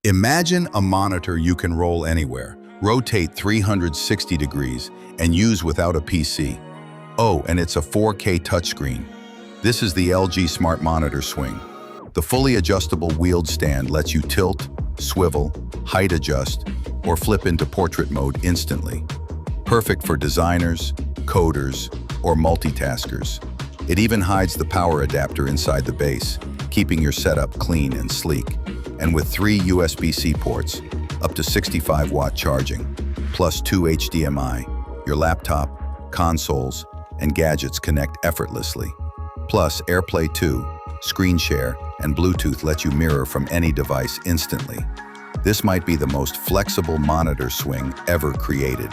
Imagine a monitor you can roll anywhere, rotate 360 degrees, and use without a PC. Oh, and it's a 4K touchscreen. This is the LG Smart Monitor Swing. The fully adjustable wheeled stand lets you tilt, swivel, height adjust, or flip into portrait mode instantly. Perfect for designers, coders, or multitaskers. It even hides the power adapter inside the base, keeping your setup clean and sleek. And with 3 USB-C ports, up to 65-watt charging, plus 2 HDMI, your laptop, consoles, and gadgets connect effortlessly. Plus, AirPlay 2, screen share, and Bluetooth let you mirror from any device instantly. This might be the most flexible monitor swing ever created.